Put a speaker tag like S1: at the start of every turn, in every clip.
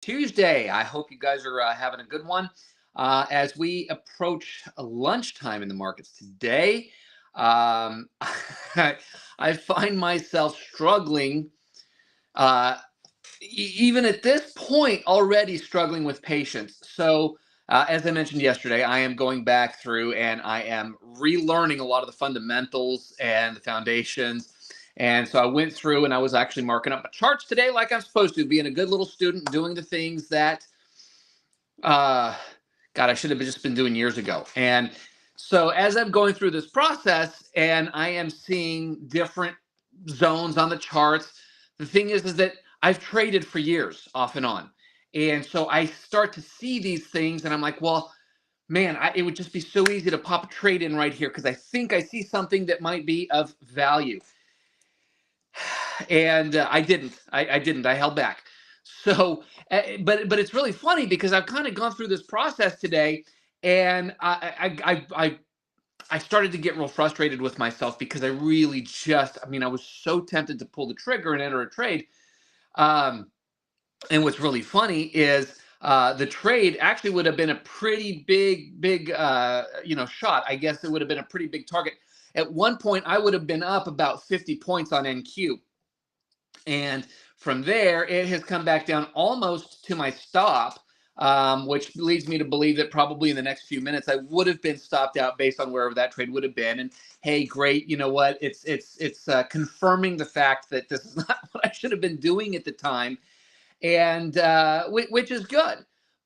S1: Tuesday. I hope you guys are having a good one. As we approach lunchtime in the markets today, I, I find myself struggling, uh, even at this point, already struggling with patience. So, as I mentioned yesterday, I am going back through and I am relearning a lot of the fundamentals and the foundations. And so I went through and I was actually marking up my charts today like I'm supposed to, being a good little student, doing the things that uh God, I should have just been doing years ago. And so as I'm going through this process and I am seeing different zones on the charts, the thing is that I've traded for years off and on. And so I start to see these things and I'm like, well, man, it would just be so easy to pop a trade in right here because I think I see something that might be of value. And I didn't. I didn't. I held back. So, but it's really funny because I've kind of gone through this process today, and I started to get real frustrated with myself because I really just, I mean, I was so tempted to pull the trigger and enter a trade. Um, and what's really funny is the trade actually would have been a pretty big, shot. I guess it would have been a pretty big target. At one point, I would have been up about 50 points on NQ. And from there, it has come back down almost to my stop, which leads me to believe that probably in the next few minutes I would have been stopped out based on wherever that trade would have been. And hey, great, you know what? It's confirming the fact that this is not what I should have been doing at the time, and which is good.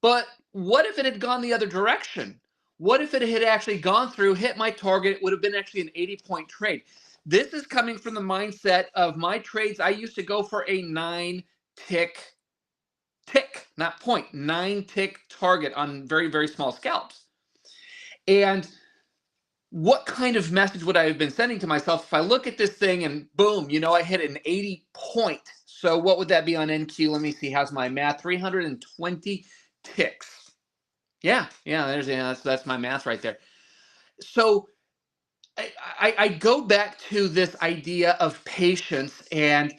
S1: But what if it had gone the other direction? What if it had actually gone through, hit my target? It would have been actually an 80-point trade. This is coming from the mindset of my trades. I used to go for a tick, not point, 9 tick target on very, very small scalps. And what kind of message would I have been sending to myself if I look at this thing and boom, I hit an 80 point? So what would that be on NQ? Let me see. How's my math? 320 ticks. Yeah, that's my math right there. So I go back to this idea of patience and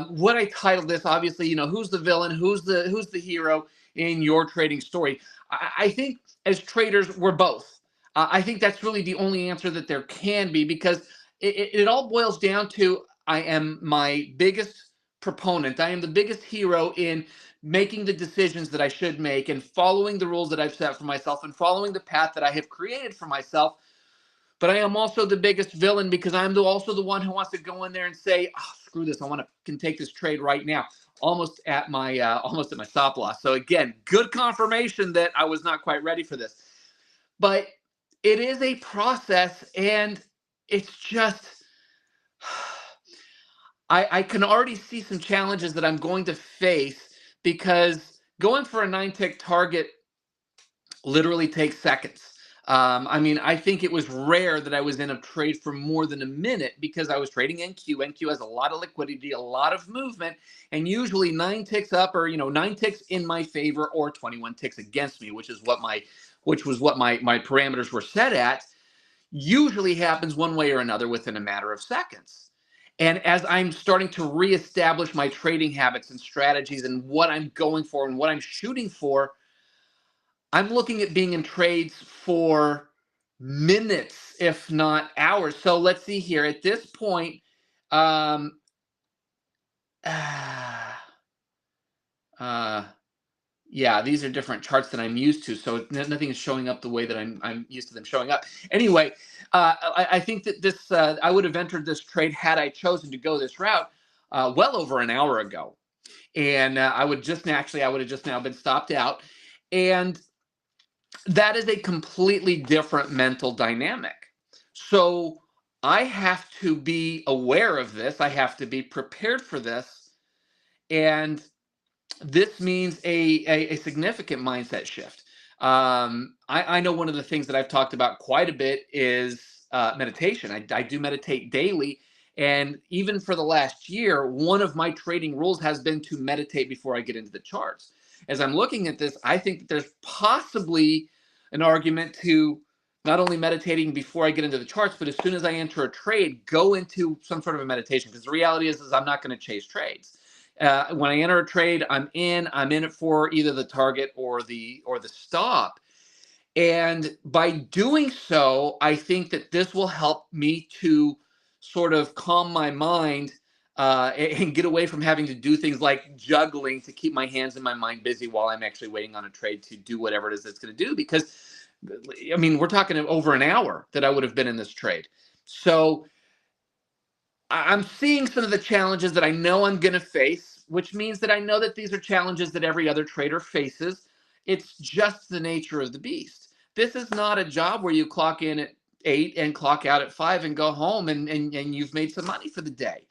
S1: what I titled this. Obviously, who's the villain, who's the hero in your trading story. I think as traders, we're both. I think that's really the only answer that there can be because it all boils down to I am my biggest proponent. I am the biggest hero in making the decisions that I should make and following the rules that I've set for myself and following the path that I have created for myself, but I am also the biggest villain because I'm also the one who wants to go in there and say, oh, screw this, can take this trade right now, almost at my stop loss. So again, good confirmation that I was not quite ready for this. But it is a process, and it's just I can already see some challenges that I'm going to face because going for a 9 tick target literally takes seconds. I mean, I think it was rare that I was in a trade for more than a minute because I was trading NQ. NQ has a lot of liquidity, a lot of movement, and usually 9 ticks up or 9 ticks in my favor or 21 ticks against me, which was what my parameters were set at, usually happens one way or another within a matter of seconds. And as I'm starting to reestablish my trading habits and strategies and what I'm going for and what I'm shooting for, I'm looking at being in trades for minutes, if not hours. So let's see here. At this point, um, uh, uh, yeah, these are different charts than I'm used to. So nothing is showing up the way that I'm used to them showing up. Anyway, I think that this I would have entered this trade had I chosen to go this route well over an hour ago, and I would have just now been stopped out, and that is a completely different mental dynamic. So I have to be aware of this. I have to be prepared for this. And this means a significant mindset shift. I know one of the things that I've talked about quite a bit is meditation. I do meditate daily. And even for the last year, one of my trading rules has been to meditate before I get into the charts. As I'm looking at this, I think that there's possibly an argument to not only meditating before I get into the charts, but as soon as I enter a trade, go into some sort of a meditation. Because the reality is I'm not going to chase trades. When I enter a trade, I'm in it for either the target or the stop. And by doing so, I think that this will help me to sort of calm my mind and get away from having to do things like juggling to keep my hands and my mind busy while I'm actually waiting on a trade to do whatever it is it's going to do. Because, I mean, we're talking over an hour that I would have been in this trade. So I'm seeing some of the challenges that I know I'm going to face, which means that I know that these are challenges that every other trader faces. It's just the nature of the beast. This is not a job where you clock in at 8 and clock out at 5 and go home and you've made some money for the day.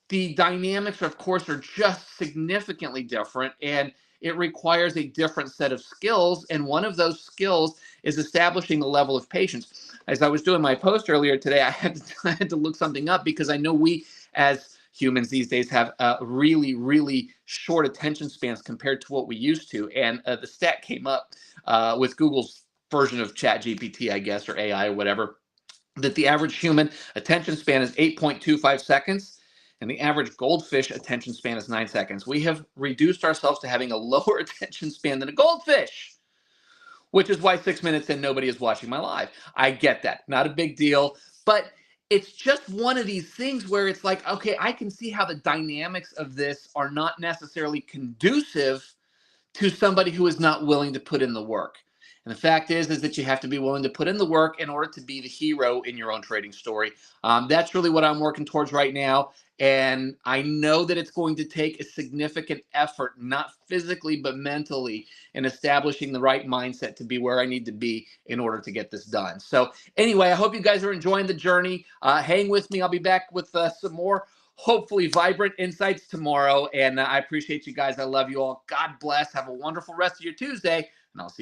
S1: The dynamics, of course, are just significantly different, and it requires a different set of skills. And one of those skills is establishing a level of patience. As I was doing my post earlier today, I had to look something up because I know we as humans these days have really, really short attention spans compared to what we used to. And the stat came up with Google's version of ChatGPT, I guess, or AI or whatever, that the average human attention span is 8.25 seconds. And the average goldfish attention span is 9 seconds. We have reduced ourselves to having a lower attention span than a goldfish, which is why 6 minutes in, nobody is watching my live. I get that. Not a big deal. But it's just one of these things where it's like, okay, I can see how the dynamics of this are not necessarily conducive to somebody who is not willing to put in the work. And the fact is that you have to be willing to put in the work in order to be the hero in your own trading story. That's really what I'm working towards right now. And I know that it's going to take a significant effort, not physically, but mentally, in establishing the right mindset to be where I need to be in order to get this done. So anyway, I hope you guys are enjoying the journey. Hang with me. I'll be back with some more hopefully vibrant insights tomorrow. And I appreciate you guys. I love you all. God bless. Have a wonderful rest of your Tuesday. And I'll see you.